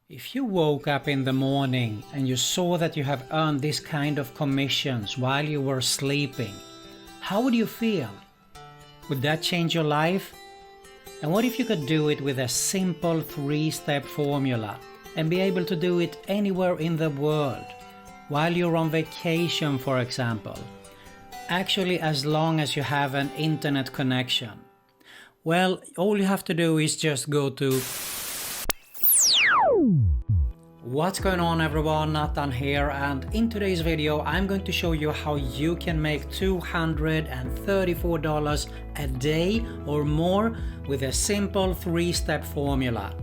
If you woke up in the morning and you saw that you have earned this kind of commissions while you were sleeping, how would you feel? Would that change your life? And what if you could do it with a simple 3-step formula and be able to do it anywhere in the world, while you're on vacation, for example? Actually, as long as you have an internet connection. Well, all you have to do is just go to... What's going on everyone, Nathan here, and in today's video I'm going to show you how you can make $234 a day or more with a simple 3-step formula.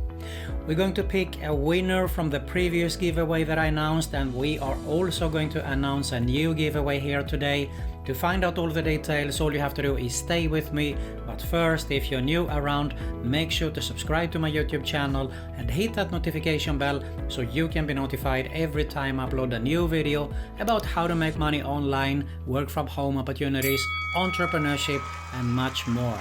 We're going to pick a winner from the previous giveaway that I announced, and we are also going to announce a new giveaway here today. To find out all the details, all you have to do is stay with me. But first, if you're new around, make sure to subscribe to my YouTube channel and hit that notification bell so you can be notified every time I upload a new video about how to make money online, work from home opportunities, entrepreneurship, and much more.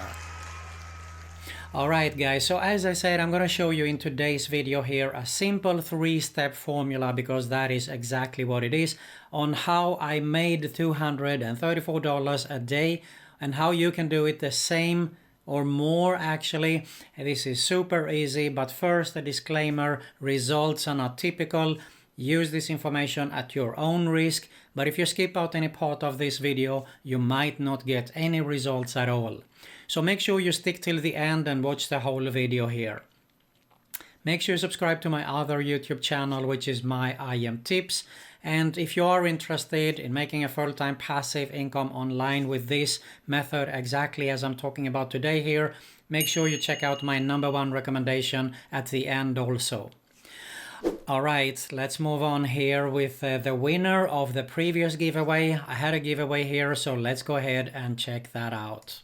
Alright guys, so as I said, I'm gonna show you in today's video here a simple 3-step formula, because that is exactly what it is, on how I made $234 a day and how you can do it the same or more actually. This is super easy, but first a disclaimer: results are not typical. Use this information at your own risk, but if you skip out any part of this video, you might not get any results at all. So make sure you stick till the end and watch the whole video here. Make sure you subscribe to my other YouTube channel, which is my IM Tips. And if you are interested in making a full-time passive income online with this method exactly as I'm talking about today here, make sure you check out my #1 recommendation at the end also. Alright, let's move on here with the winner of the previous giveaway. I had a giveaway here, so let's go ahead and check that out.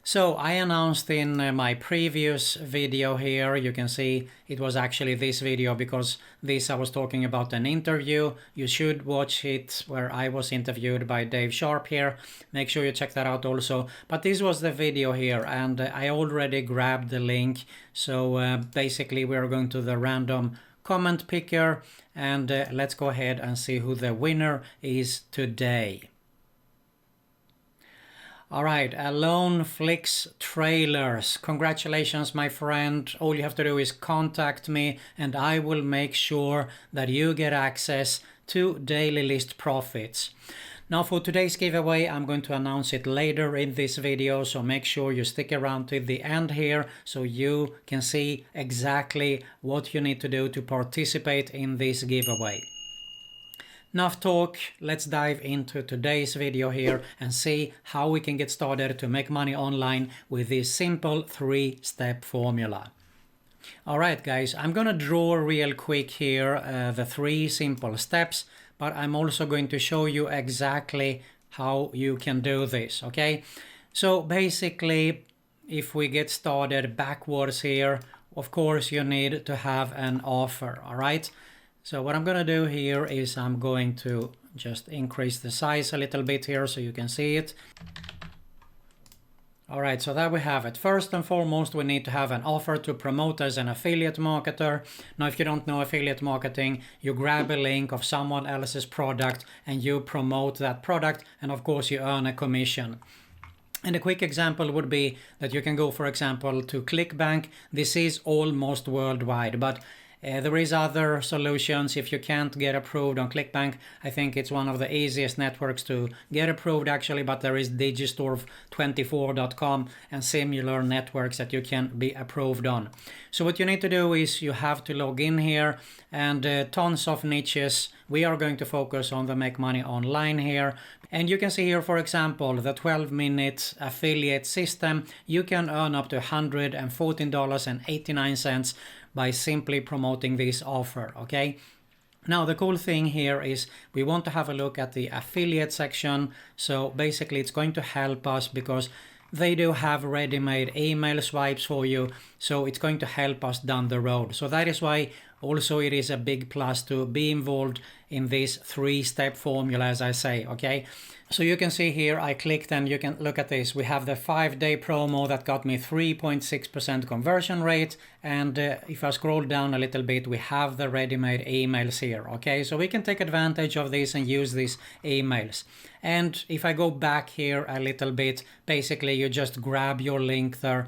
So I announced in my previous video here, you can see it was actually this video, because this I was talking about an interview. You should watch it where I was interviewed by Dave Sharp here. Make sure you check that out also. But this was the video here, and I already grabbed the link. So basically we're going to the random comment picker, and let's go ahead and see who the winner is today. Alright, Alone Flicks Trailers. Congratulations, my friend. All you have to do is contact me and I will make sure that you get access to daily list profits. Now for today's giveaway, I'm going to announce it later in this video, so make sure you stick around to the end here so you can see exactly what you need to do to participate in this giveaway. Enough talk, let's dive into today's video here and see how we can get started to make money online with this simple 3-step formula. Alright guys, I'm gonna draw real quick here the 3 simple steps, but I'm also going to show you exactly how you can do this, okay? So basically, if we get started backwards here, of course you need to have an offer, alright? So what I'm going to do here is I'm going to just increase the size a little bit here so you can see it. Alright, so there we have it. First and foremost, we need to have an offer to promote as an affiliate marketer. Now, if you don't know affiliate marketing, you grab a link of someone else's product and you promote that product, and of course you earn a commission. And a quick example would be that you can go, for example, to ClickBank. This is almost worldwide, but there is other solutions. If you can't get approved on ClickBank, I think it's one of the easiest networks to get approved actually, but there is Digistore24.com and similar networks that you can be approved on. So what you need to do is you have to log in here, and tons of niches. We are going to focus on the make money online here. And you can see here, for example, the 12-minute affiliate system. You can earn up to $114.89 by simply promoting this offer, okay? Now the cool thing here is we want to have a look at the affiliate section. So basically it's going to help us because they do have ready-made email swipes for you, so it's going to help us down the road. So that is why Also, it is a big plus to be involved in this 3-step formula, as I say, okay? So you can see here, I clicked and you can look at this. We have the 5-day promo that got me 3.6% conversion rate. And if I scroll down a little bit, we have the ready-made emails here, okay? So we can take advantage of this and use these emails. And if I go back here a little bit, basically you just grab your link there.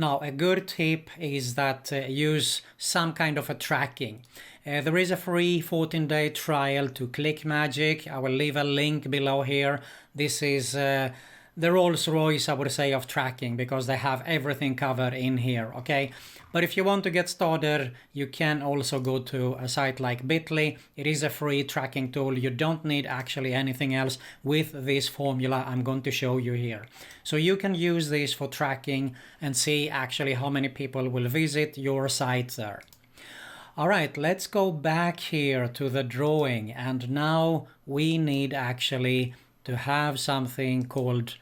Now, a good tip is that use some kind of a tracking. There is a free 14-day trial to ClickMagick. I will leave a link below here. This is the Rolls-Royce, I would say, of tracking, because they have everything covered in here, okay? But if you want to get started, you can also go to a site like Bitly. It is a free tracking tool. You don't need actually anything else with this formula I'm going to show you here. So you can use this for tracking and see actually how many people will visit your site there. All right, let's go back here to the drawing, and now we need actually to have something called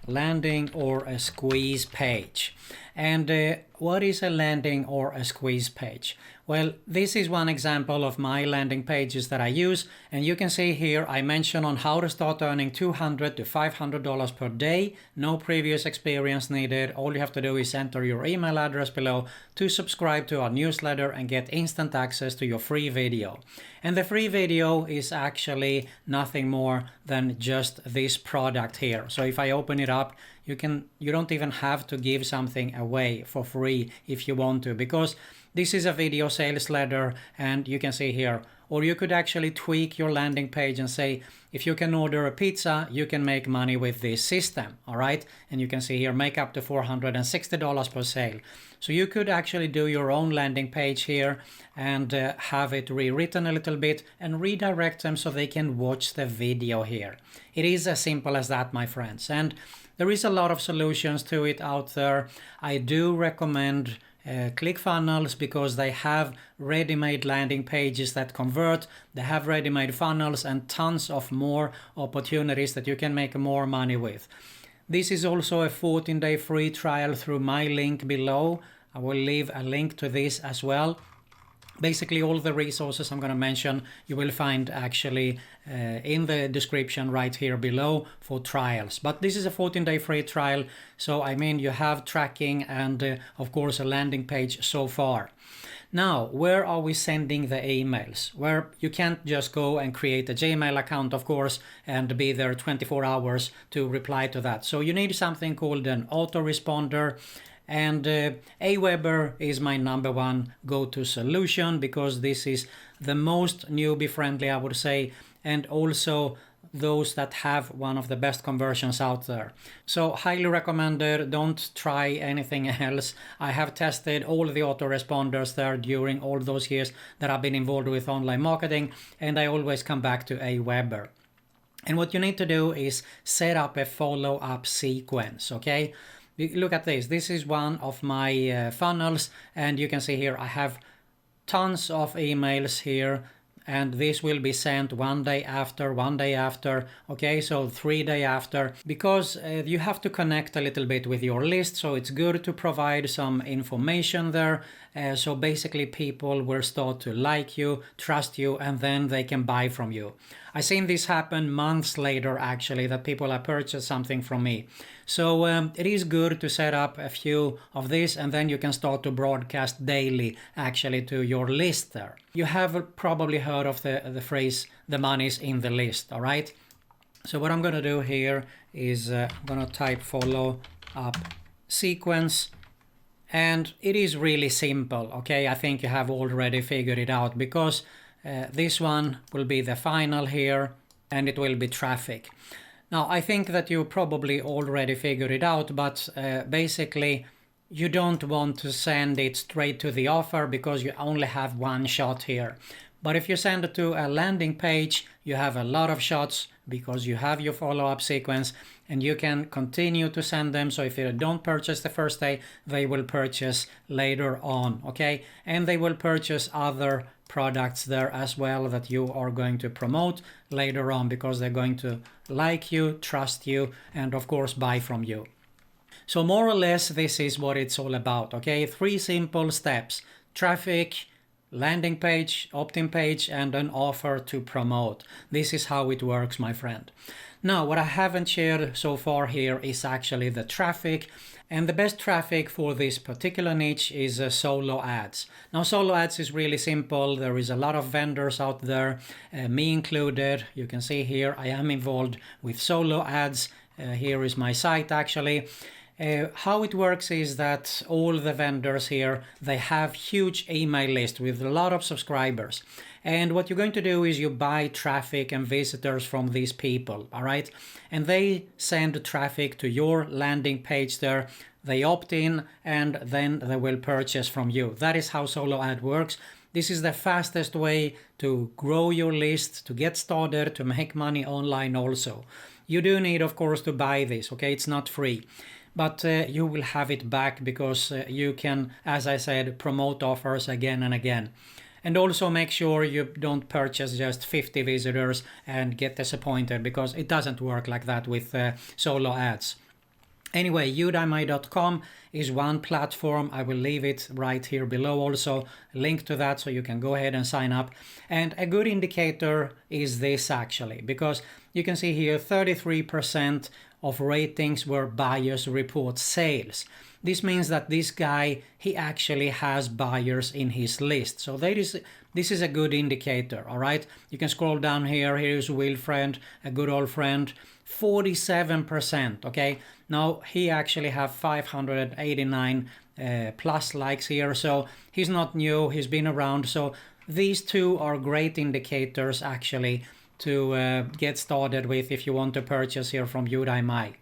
landing or a squeeze page. And what is a landing or a squeeze page? Well, this is one example of my landing pages that I use, and you can see here I mention on how to start earning $200 to $500 per day. No previous experience needed. All you have to do is enter your email address below to subscribe to our newsletter and get instant access to your free video. And the free video is actually nothing more than just this product here. So if I open it up, you don't even have to give something away for free if you want to, because this is a video sales letter, and you can see here, or you could actually tweak your landing page and say, if you can order a pizza, you can make money with this system, all right? And you can see here, make up to $460 per sale. So you could actually do your own landing page here and have it rewritten a little bit and redirect them so they can watch the video here. It is as simple as that, my friends. And there is a lot of solutions to it out there. I do recommend ClickFunnels because they have ready-made landing pages that convert. They have ready-made funnels and tons of more opportunities that you can make more money with. This is also a 14-day free trial through my link below. I will leave a link to this as well. Basically, all the resources I'm going to mention you will find actually in the description right here below for trials. But this is a 14-day free trial, so I mean you have tracking and of course a landing page so far. Now, where are we sending the emails? Where you can't just go and create a Gmail account, of course, and be there 24 hours to reply to that. So you need something called an autoresponder. And Aweber is my number one go-to solution because this is the most newbie friendly, I would say, and also those that have one of the best conversions out there. So highly recommended. Don't try anything else. I have tested all the autoresponders there during all those years that I've been involved with online marketing, and I always come back to Aweber. And what you need to do is set up a follow-up sequence, okay? Look at this. This is one of my funnels, and you can see here I have tons of emails here, and this will be sent one day after, okay, so 3 days after, because you have to connect a little bit with your list, so it's good to provide some information there. So basically people will start to like you, trust you, and then they can buy from you. I've seen this happen months later actually, that people have purchased something from me. So it is good to set up a few of these, and then you can start to broadcast daily actually to your list there. You have probably heard of the phrase, the money's in the list, all right? So what I'm going to do here is I'm going to type follow up sequence. And it is really simple, okay? I think you have already figured it out because this one will be the final here and it will be traffic. Now, I think that you probably already figured it out, but basically you don't want to send it straight to the offer because you only have one shot here. But if you send it to a landing page, you have a lot of shots because you have your follow-up sequence and you can continue to send them. So if you don't purchase the first day, they will purchase later on, okay? And they will purchase other products there as well that you are going to promote later on because they're going to like you, trust you, and of course buy from you. So more or less this is what it's all about, okay? 3 simple steps: traffic, landing page, opt-in page, and an offer to promote. This is how it works, my friend. Now, what I haven't shared so far here is actually the traffic. And the best traffic for this particular niche is solo ads. Now, solo ads is really simple. There is a lot of vendors out there, me included. You can see here I am involved with solo ads. Here is my site actually. How it works is that all the vendors here, they have huge email list with a lot of subscribers. And what you're going to do is you buy traffic and visitors from these people, all right? And they send traffic to your landing page there. They opt in and then they will purchase from you. That is how solo ad works. This is the fastest way to grow your list, to get started, to make money online also. You do need, of course, to buy this, okay? It's not free. But you will have it back because you can, as I said, promote offers again and again. And also make sure you don't purchase just 50 visitors and get disappointed, because it doesn't work like that with solo ads. Anyway, Udemy.com is one platform. I will leave it right here below also, link to that, so you can go ahead and sign up. And a good indicator is this actually, because you can see here 33% of ratings were buyers report sales. This means that this guy, he actually has buyers in his list. So this is a good indicator, all right? You can scroll down here. Here's Wilfred, a good old friend. 47%, okay? Now, he actually have 589 plus likes here. So he's not new, he's been around. So these two are great indicators actually to get started with if you want to purchase here from Udemy.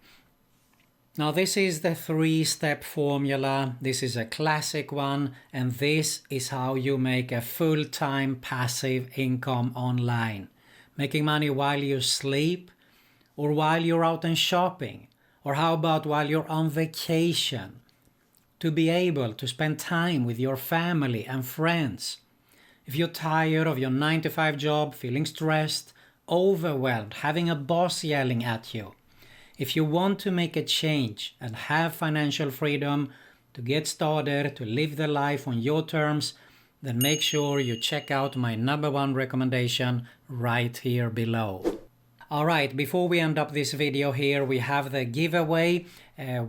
Now this is the 3-step formula. This is a classic one, and this is how you make a full-time passive income online. Making money while you sleep, or while you're out and shopping, or how about while you're on vacation, to be able to spend time with your family and friends. If you're tired of your 9-to-5 job, feeling stressed, overwhelmed, having a boss yelling at you. If you want to make a change and have financial freedom to get started, to live the life on your terms, then make sure you check out my #1 recommendation right here below. Alright, before we end up this video here, we have the giveaway.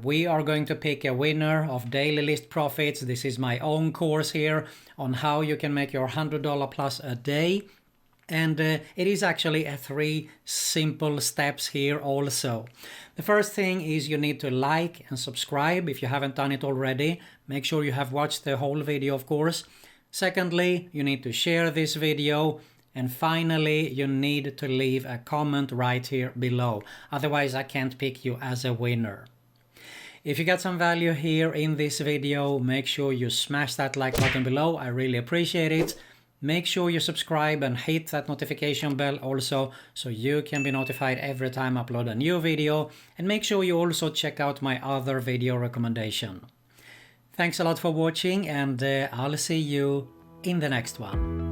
We are going to pick a winner of Daily List Profits. This is my own course here on how you can make your $100 plus a day. And it is actually 3 simple steps here also. The first thing is you need to like and subscribe if you haven't done it already. Make sure you have watched the whole video, of course. Secondly, you need to share this video. And finally, you need to leave a comment right here below. Otherwise, I can't pick you as a winner. If you got some value here in this video, make sure you smash that like button below. I really appreciate it. Make sure you subscribe and hit that notification bell also, so you can be notified every time I upload a new video. And make sure you also check out my other video recommendation. Thanks a lot for watching, and I'll see you in the next one.